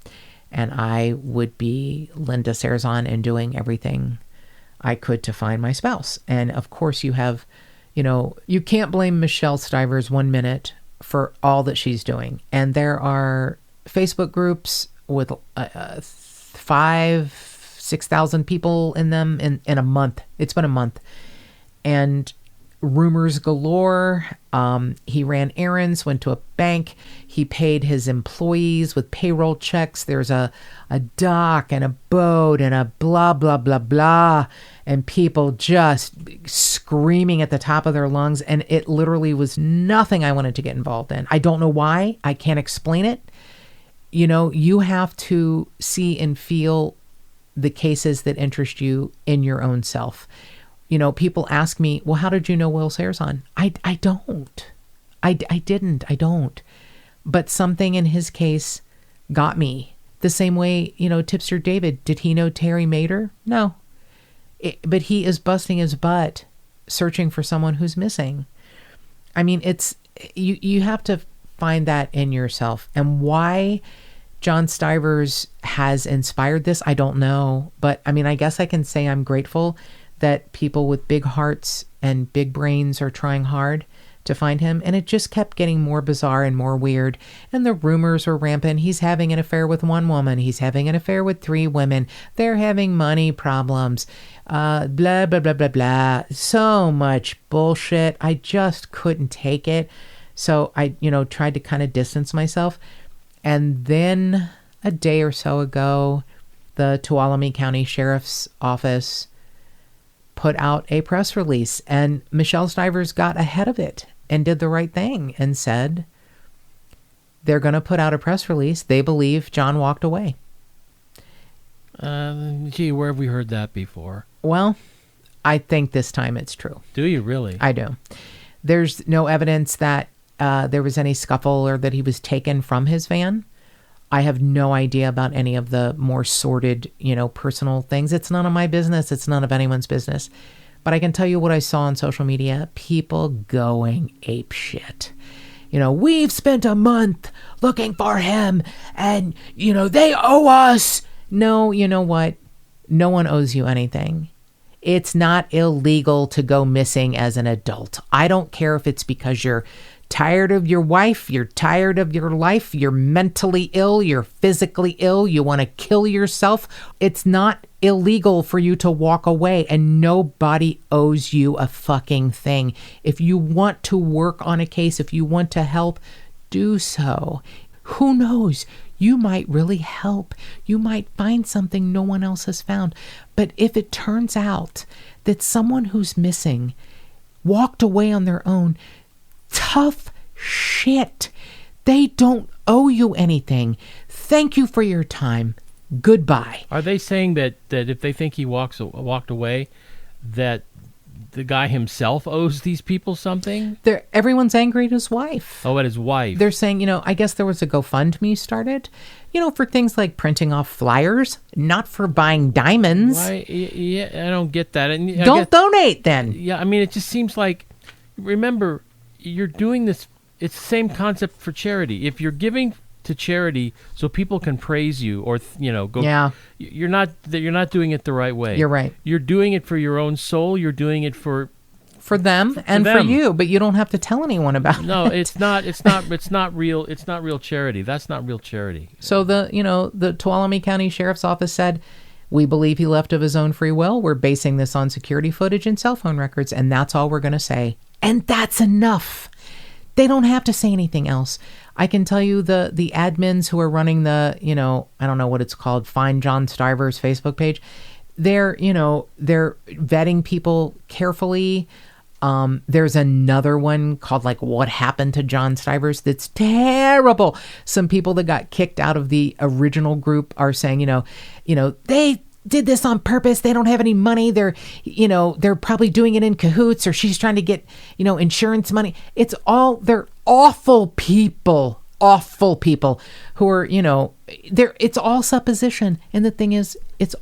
And I would be Linda Sarazan and doing everything I could to find my spouse. And of course you have, you can't blame Michelle Stivers 1 minute for all that she's doing. And there are Facebook groups with 5,000-6,000 people in them in a month. It's been a month. And rumors galore. He ran errands, went to a bank. He paid his employees with payroll checks. There's a dock and a boat and a blah, blah, blah, blah. And people just screaming at the top of their lungs. And it literally was nothing I wanted to get involved in. I don't know why. I can't explain it. You have to see and feel the cases that interest you in your own self. People ask me, well, how did you know Will Sarazan? I don't. I don't. But something in his case got me. The same way, Tipster David, did he know Terry Mater? No. But he is busting his butt searching for someone who's missing. I mean, it's you have to find that in yourself. And why John Stivers has inspired this, I don't know. But I guess I can say I'm grateful that people with big hearts and big brains are trying hard to find him. And it just kept getting more bizarre and more weird. And the rumors were rampant. He's having an affair with one woman. He's having an affair with 3 women. They're having money problems. Blah, blah, blah, blah, blah. So much bullshit. I just couldn't take it. So I, tried to kind of distance myself. And then a day or so ago, the Tuolumne County Sheriff's Office put out a press release, and Michelle Stivers got ahead of it and did the right thing and said they're going to put out a press release. They believe John walked away. Where have we heard that before? Well, I think this time it's true. Do you really? I do. There's no evidence that there was any scuffle or that he was taken from his van. I have no idea about any of the more sordid, personal things. It's none of my business. It's none of anyone's business. But I can tell you what I saw on social media. People going apeshit. We've spent a month looking for him and, they owe us. No, you know what? No one owes you anything. It's not illegal to go missing as an adult. I don't care if it's because you're tired of your wife, you're tired of your life, you're mentally ill, you're physically ill, you want to kill yourself, it's not illegal for you to walk away, and nobody owes you a fucking thing. If you want to work on a case, if you want to help, do so. Who knows? You might really help. You might find something no one else has found. But if it turns out that someone who's missing walked away on their own, tough shit. They don't owe you anything. Thank you for your time. Goodbye. Are they saying that if they think he walked away, that the guy himself owes these people something? Everyone's angry at his wife. Oh, at his wife. They're saying, I guess there was a GoFundMe started, for things like printing off flyers, not for buying diamonds. Why? Yeah, I don't get that. And don't donate then. Yeah, I mean, it just seems like, remember, you're doing this. It's the same concept for charity. If you're giving to charity so people can praise you, or go. Yeah. You're not doing it the right way. You're right. You're doing it for your own soul. You're doing it for them and for you, but you don't have to tell anyone about it. No, it's not real. It's not real charity. That's not real charity. So the Tuolumne County Sheriff's Office said, we believe he left of his own free will. We're basing this on security footage and cell phone records, and that's all we're going to say. And that's enough. They don't have to say anything else. I can tell you the admins who are running the, I don't know what it's called, Find John Stivers Facebook page. They're vetting people carefully. There's another one called What Happened to John Stivers that's terrible. Some people that got kicked out of the original group are saying, they did this on purpose. They don't have any money. They're probably doing it in cahoots, or she's trying to get, insurance money. They're awful people who are, it's all supposition. And the thing is, it's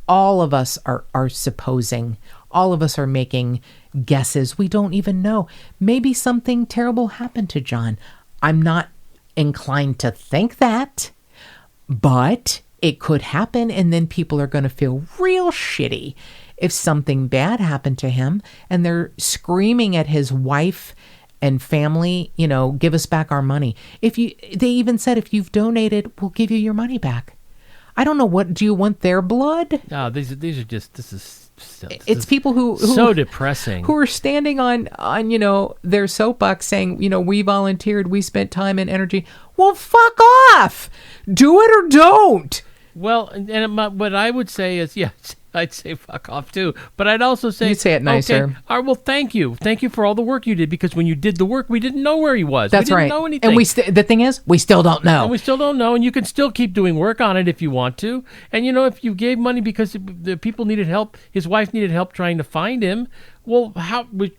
all of us are supposing. All of us are making guesses. We don't even know. Maybe something terrible happened to John. I'm not inclined to think that, but it could happen, and then people are going to feel real shitty if something bad happened to him, and they're screaming at his wife and family, give us back our money. They even said, if you've donated, we'll give you your money back. I don't know, do you want their blood? No, this it's people who so depressing, who are standing on their soapbox saying, we volunteered, we spent time and energy. Well, fuck off. Do it or don't. Well, and what I would say is, yes, I'd say fuck off too. But I'd also say, you say it nicer. Okay, all right, well, thank you for all the work you did, because when you did the work, we didn't know where he was. That's we didn't right. know anything. And the thing is, we still don't know. And we still don't know, and you can still keep doing work on it if you want to. And if you gave money because the people needed help, his wife needed help trying to find him. Well, how we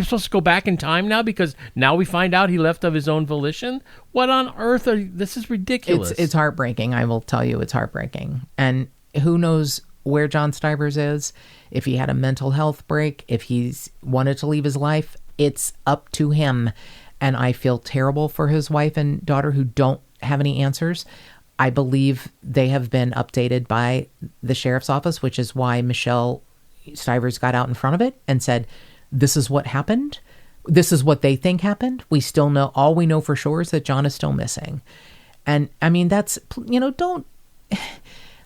supposed to go back in time now, because now we find out he left of his own volition? What on earth this is ridiculous. It's heartbreaking. I will tell you, it's heartbreaking. And who knows where John Stivers is, if he had a mental health break, if he's wanted to leave his life, it's up to him. And I feel terrible for his wife and daughter who don't have any answers. I believe they have been updated by the sheriff's office, which is why Michelle Stivers got out in front of it and said, this is what happened. This is what they think happened. We still know, all we know for sure is that John is still missing. And I mean, that's,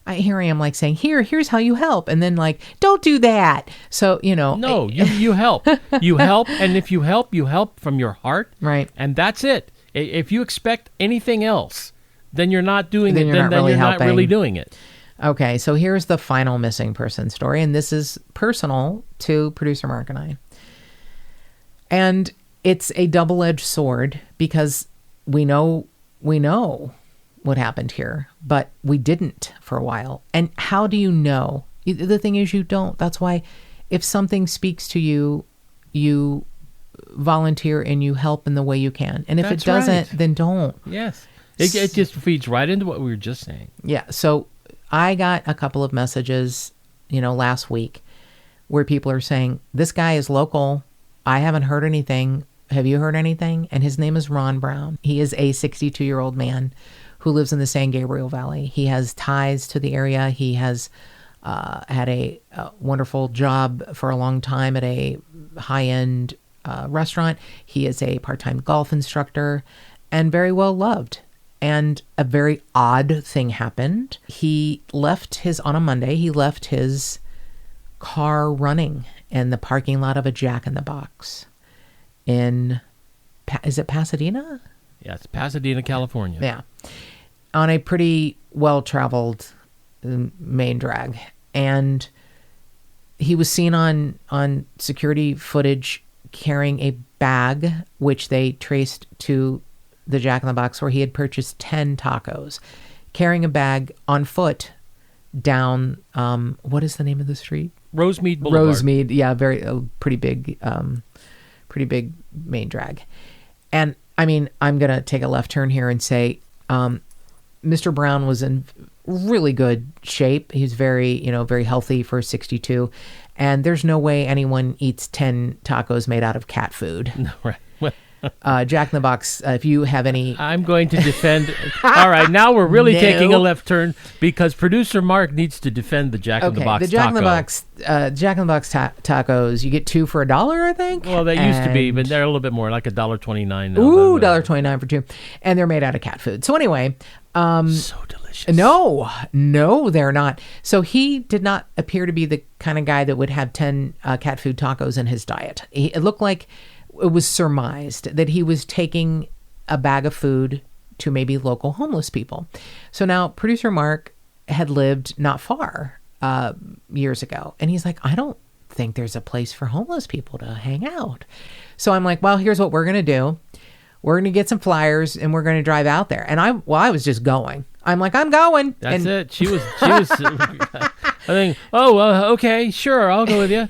here I am saying, here's how you help. And then don't do that. So, No, you help. You help. And if you help from your heart. Right. And that's it. If you expect anything else, then you're not doing it. Then you're not really doing it. Okay, so here's the final missing person story, and this is personal to producer Mark and I. And it's a double-edged sword, because we know what happened here, but we didn't for a while. And how do you know? The thing is, you don't. That's why if something speaks to you, you volunteer and you help in the way you can. And if That's it doesn't, right. Then don't. Yes. It just feeds right into what we were just saying. Yeah, so I got a couple of messages, last week where people are saying, this guy is local. I haven't heard anything. Have you heard anything? And his name is Ron Brown. He is a 62-year-old man who lives in the San Gabriel Valley. He has ties to the area. He has had a wonderful job for a long time at a high-end restaurant. He is a part-time golf instructor and very well loved. And a very odd thing happened. On a Monday, he left his car running in the parking lot of a Jack in the Box is it Pasadena? Yeah, it's Pasadena, California. Yeah. On a pretty well-traveled main drag. And he was seen on security footage carrying a bag, which they traced to the Jack in the Box, where he had purchased 10 tacos, carrying a bag on foot down, what is the name of the street? Rosemead Boulevard. Rosemead, yeah, pretty big main drag. And I mean, I'm going to take a left turn here and say, Mr. Brown was in really good shape. He's very healthy for 62. And there's no way anyone eats 10 tacos made out of cat food. No, right. Well, Jack in the Box, if you have any... I'm going to defend... All right, now we're really taking a left turn because producer Mark needs to defend the Jack in the Box the Jack taco. in the Box, tacos, you get 2 for $1, I think. Well, they used to be, but they're a little bit more, like $1.29 now. Ooh, $1.29 for 2. And they're made out of cat food. So anyway... so delicious. No, they're not. So he did not appear to be the kind of guy that would have 10 cat food tacos in his diet. It looked like it was surmised that he was taking a bag of food to maybe local homeless people. So now producer Mark had lived not far years ago. And he's like, I don't think there's a place for homeless people to hang out. So I'm like, well, here's what we're going to do. We're going to get some flyers and we're going to drive out there. And I was just going. I'm like, I'm going. That's it. She was, I think, okay, sure. I'll go with you.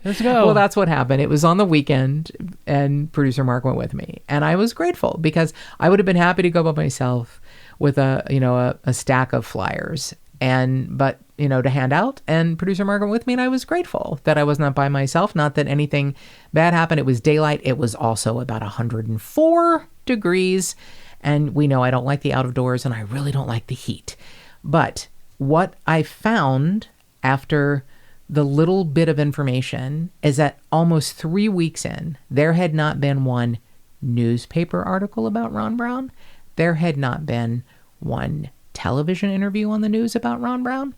Let's go. Well, that's what happened. It was on the weekend and producer Mark went with me. And I was grateful because I would have been happy to go by myself with a stack of flyers but to hand out, and producer Mark went with me, and I was grateful that I was not by myself. Not that anything bad happened. It was daylight. It was also about 104 degrees. And we know I don't like the out of doors and I really don't like the heat. But what I found after the little bit of information is that almost 3 weeks in, there had not been one newspaper article about Ron Brown. There had not been one television interview on the news about Ron Brown.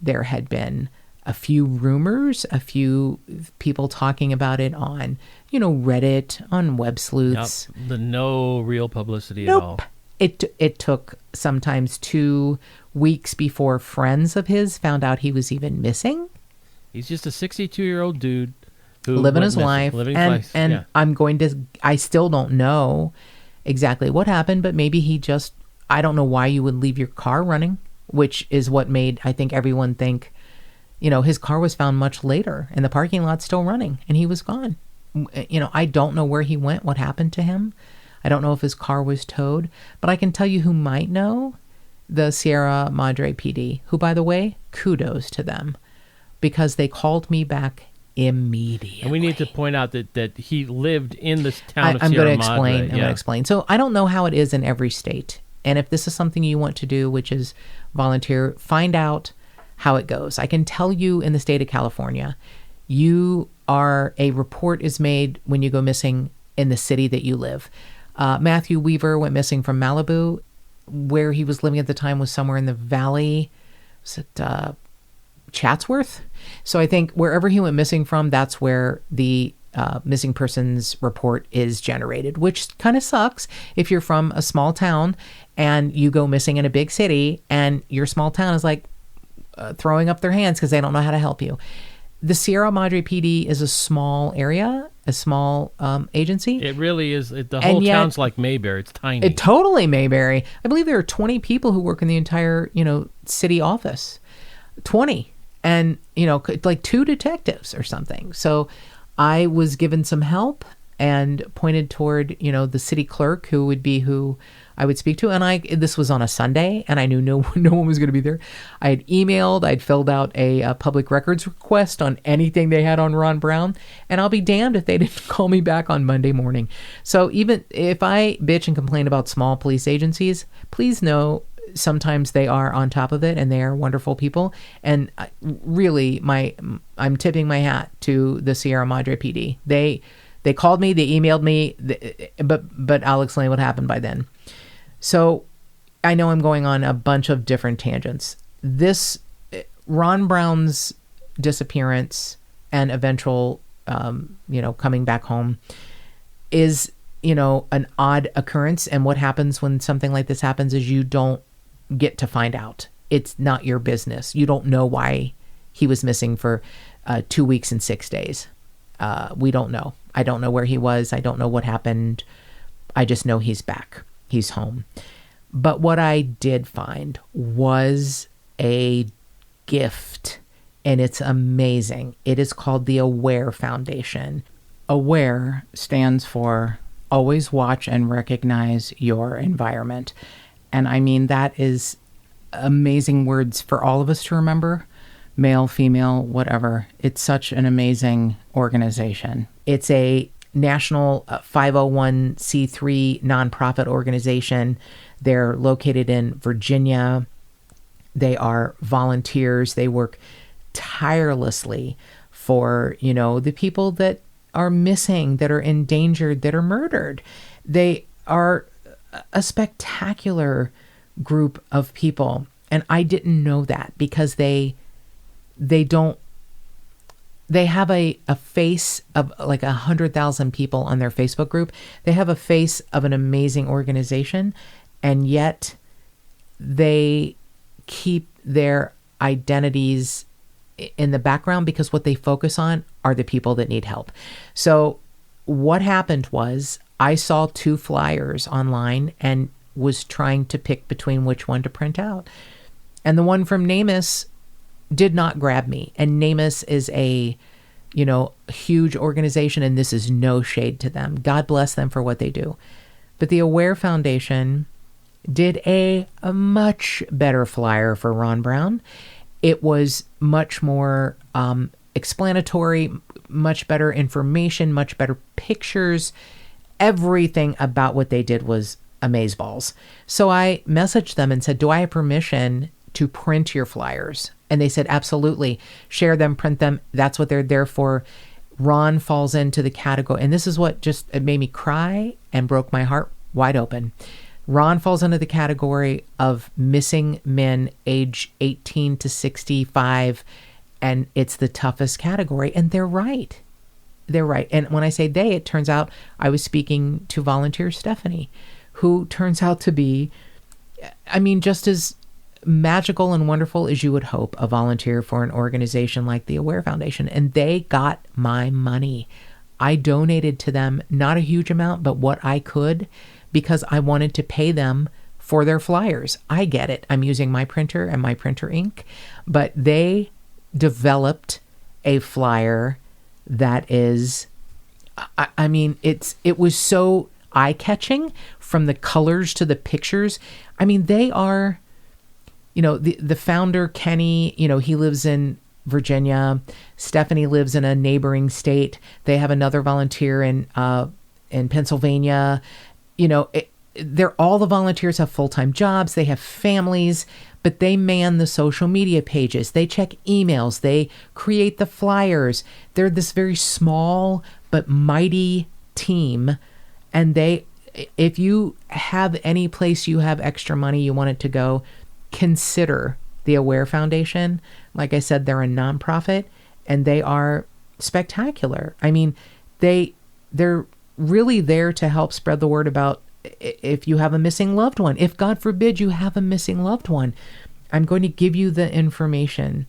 There had been a few rumors, a few people talking about it on, Reddit, on Web Sleuths. Yep. No real publicity Nope. at all. It took sometimes 2 weeks before friends of his found out he was even missing. He's just a 62-year-old dude who living his life. And I still don't know exactly what happened, but maybe I don't know why you would leave your car running, which is what made, I think, everyone think, his car was found much later and the parking lot's still running and he was gone. I don't know where he went, what happened to him. I don't know if his car was towed, but I can tell you who might know: the Sierra Madre PD, who, by the way, kudos to them because they called me back immediately. And we need to point out that he lived in this town of I'm Sierra going to Madre. explain. I'm going to explain. So I don't know how it is in every state. And if this is something you want to do, which is volunteer, find out how it goes. I can tell you in the state of California, a report is made when you go missing in the city that you live. Matthew Weaver went missing from Malibu. Where he was living at the time was somewhere in the valley. Was it Chatsworth? So I think wherever he went missing from, that's where the missing persons report is generated, which kind of sucks if you're from a small town and you go missing in a big city and your small town is like throwing up their hands because they don't know how to help you. The Sierra Madre PD is a small area, a small agency. It really is. The whole town's like Mayberry. It's tiny. Totally Mayberry. I believe there are 20 people who work in the entire, city office. 20. And, like 2 detectives or something. So I was given some help and pointed toward, the city clerk who I would speak to. And this was on a Sunday and I knew no one was going to be there. I had emailed, I'd filled out a public records request on anything they had on Ron Brown. And I'll be damned if they didn't call me back on Monday morning. So even if I bitch and complain about small police agencies, please know sometimes they are on top of it and they are wonderful people. And really I'm tipping my hat to the Sierra Madre PD. They They called me, they emailed me, but I'll explain what happened by then. So I know I'm going on a bunch of different tangents. This Ron Brown's disappearance and eventual, coming back home is, an odd occurrence. And what happens when something like this happens is you don't get to find out. It's not your business. You don't know why he was missing for 2 weeks and 6 days. We don't know. I don't know where he was. I don't know what happened. I just know he's back. He's home. But what I did find was a gift, and it's amazing. It is called the AWARE Foundation. AWARE stands for Always Watch and Recognize Your Environment. And I mean, that is amazing words for all of us to remember, male, female, whatever. It's such an amazing organization. It's a national 501c3 nonprofit organization. They're located in Virginia. They are volunteers. They work tirelessly for, the people that are missing, that are endangered, that are murdered. They are a spectacular group of people. And I didn't know that because they have a face of like 100,000 people on their Facebook group. They have a face of an amazing organization, and yet they keep their identities in the background because what they focus on are the people that need help. So what happened was I saw 2 flyers online and was trying to pick between which one to print out. And the one from NamUs did not grab me. And NamUs is a, huge organization, and this is no shade to them. God bless them for what they do. But the AWARE Foundation did a much better flyer for Ron Brown. It was much more explanatory, much better information, much better pictures. Everything about what they did was amazeballs. So I messaged them and said, do I have permission to print your flyers? And they said, absolutely. Share them, print them. That's what they're there for. Ron falls into the category. And this is what it made me cry and broke my heart wide open. Ron falls into the category of missing men age 18 to 65. And it's the toughest category. And they're right. They're right. And when I say they, it turns out I was speaking to volunteer Stephanie, who turns out to be, just as magical and wonderful as you would hope, a volunteer for an organization like the AWARE Foundation. And they got my money. I donated to them, not a huge amount, but what I could, because I wanted to pay them for their flyers. I get it. I'm using my printer and my printer ink, but they developed a flyer that is, it was so eye-catching, from the colors to the pictures. They are, the founder, Kenny, he lives in Virginia. Stephanie lives in a neighboring state. They have another volunteer in Pennsylvania. They're all the volunteers have full-time jobs. They have families, but they man the social media pages. They check emails. They create the flyers. They're this very small but mighty team. And if you have any place you have extra money you want it to go, consider the AWARE Foundation. Like I said, they're a nonprofit, and they are spectacular. They're really there to help spread the word about if you have a missing loved one. If, God forbid, you have a missing loved one, I'm going to give you the information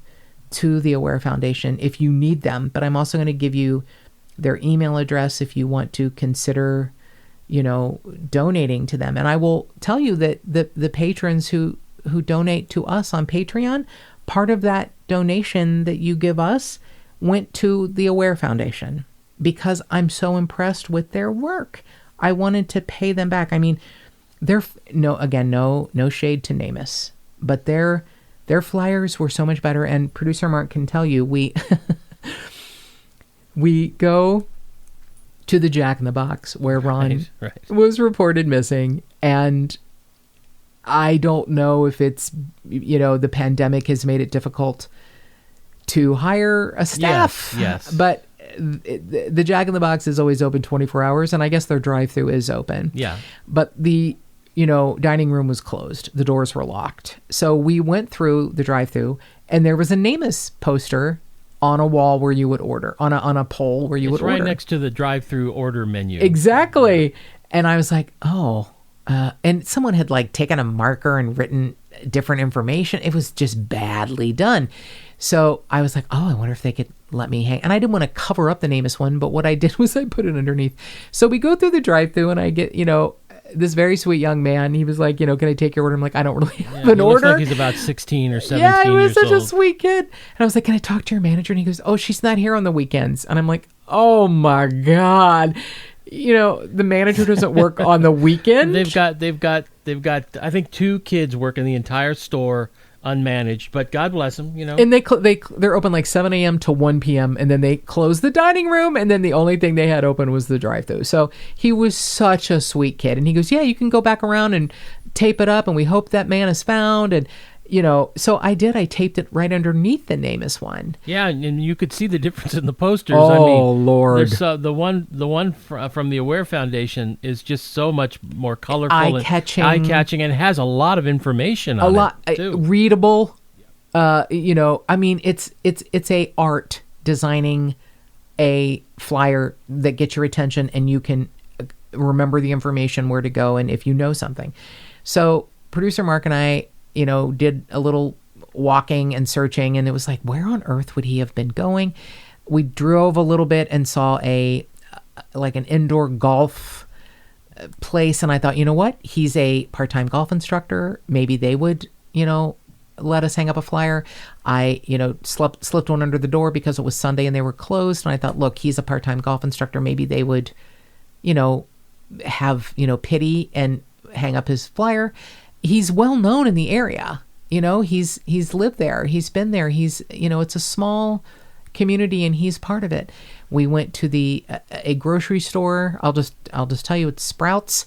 to the AWARE Foundation if you need them, but I'm also going to give you their email address if you want to consider, donating to them. And I will tell you that the patrons who donate to us on Patreon, part of that donation that you give us went to the AWARE Foundation, because I'm so impressed with their work. I wanted to pay them back. They're no shade to NamUs, but their flyers were so much better. And producer Mark can tell you, we go to the Jack in the Box where Ron was reported missing, and I don't know if it's, the pandemic has made it difficult to hire a staff. Yes. But the Jack in the Box is always open 24 hours, and I guess their drive-through is open. Yeah. But the dining room was closed. The doors were locked. So we went through the drive-through, and there was a Namus poster on a wall where you would order, on a pole where you would order. It's right next to the drive-through order menu. Exactly. And I was like, oh. And someone had like taken a marker and written different information. It was just badly done. So I was like, oh, I wonder if they could let me hang. And I didn't want to cover up the Namus one, but what I did was I put it underneath. So we go through the drive-through, and I get, this very sweet young man. He was like, can I take your order? I'm like, I don't really have an order. Looks like he's about 16 or 17 Yeah, he was such old. a sweet kid. And I was like, can I talk to your manager? And he goes, oh, she's not here on the weekends. And I'm like, oh my God. The manager doesn't work on the weekend. They've got I think 2 kids working the entire store unmanaged, but God bless them, And they're open like 7 a.m. to 1 p.m. and then they close the dining room, and then the only thing they had open was the drive-thru. So he was such a sweet kid, and he goes, yeah, you can go back around and tape it up, and we hope that man is found. And so I taped it right underneath the Namus one. Yeah, and you could see the difference in the posters. Oh, Lord. There's, the one from the Aware Foundation is just so much more colorful, eye-catching, and has a lot of information on it, too. Readable. It's a art designing a flyer that gets your attention, and you can remember the information, where to go, and if you know something. So producer Mark and I, did a little walking and searching, and it was like, where on earth would he have been going? We drove a little bit and saw an indoor golf place, and I thought, you know what? He's a part-time golf instructor. Maybe they would, let us hang up a flyer. I, slipped one under the door because it was Sunday and they were closed, and I thought, look, he's a part-time golf instructor. Maybe they would, have, pity and hang up his flyer. He's well known in the area. He's lived there. He's been there. He's, it's a small community, and he's part of it. We went to a grocery store. I'll just tell you, it's Sprouts,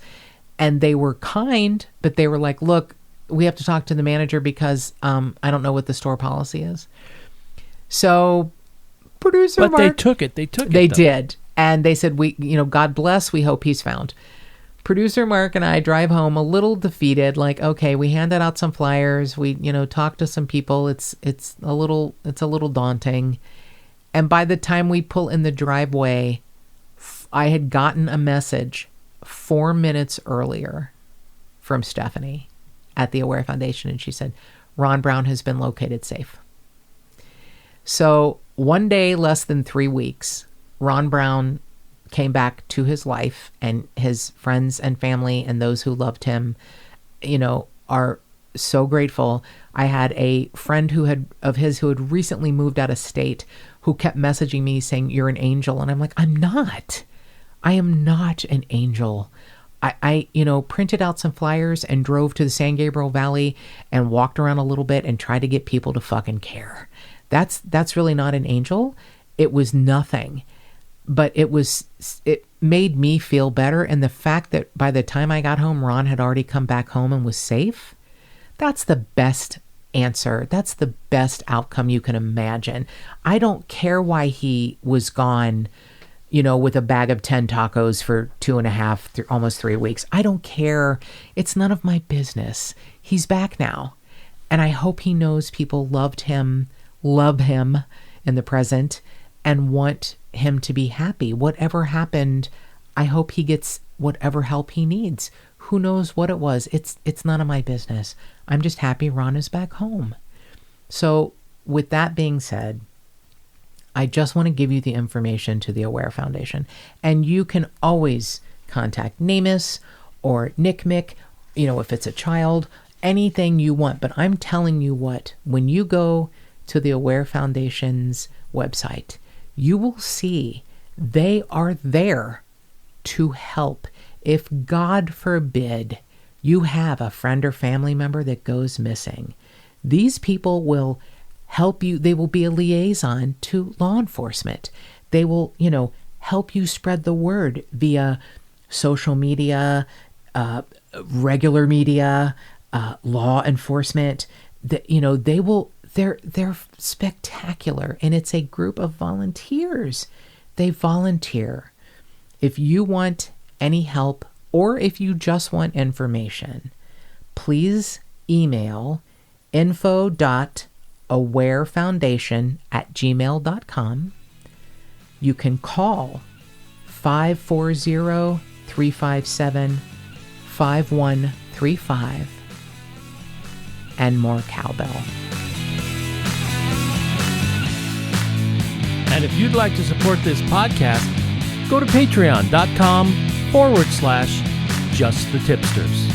and they were kind, but they were like, look, we have to talk to the manager because I don't know what the store policy is. So producer Mark, they took it. They did. And they said, God bless, we hope he's found. Producer Mark and I drive home a little defeated, like, okay, we handed out some flyers, we, talked to some people. It's a little daunting. And by the time we pull in the driveway, I had gotten a message 4 minutes earlier from Stephanie at the Aware Foundation, and she said, Ron Brown has been located safe. So one day, less than 3 weeks, Ron Brown came back to his life, and his friends and family and those who loved him, are so grateful. I had a friend who had recently moved out of state who kept messaging me saying, you're an angel. And I'm like, I am not an angel. I printed out some flyers and drove to the San Gabriel Valley and walked around a little bit and tried to get people to fucking care. That's really not an angel. It was nothing. But it made me feel better. And the fact that by the time I got home, Ron had already come back home and was safe, that's the best answer. That's the best outcome you can imagine. I don't care why he was gone, with a bag of 10 tacos for 2.5, almost 3 weeks. I don't care. It's none of my business. He's back now. And I hope he knows people love him in the present, and want him to be happy. Whatever happened, I hope he gets whatever help he needs. Who knows what it was? It's none of my business. I'm just happy Ron is back home. So with that being said, I just want to give you the information to the Aware Foundation. And you can always contact Namus or Nick Mick, if it's a child, anything you want. But I'm telling you what, when you go to the Aware Foundation's website, you will see they are there to help. If, God forbid, you have a friend or family member that goes missing, these people will help you. They will be a liaison to law enforcement. They will, help you spread the word via social media, regular media, law enforcement. They're spectacular, and it's a group of volunteers They volunteer. If you want any help or if you just want information, please email info.awarefoundation@gmail.com. You can call 540-357-5135 and more cowbell. And if you'd like to support this podcast, go to patreon.com/Just the Tip-Sters.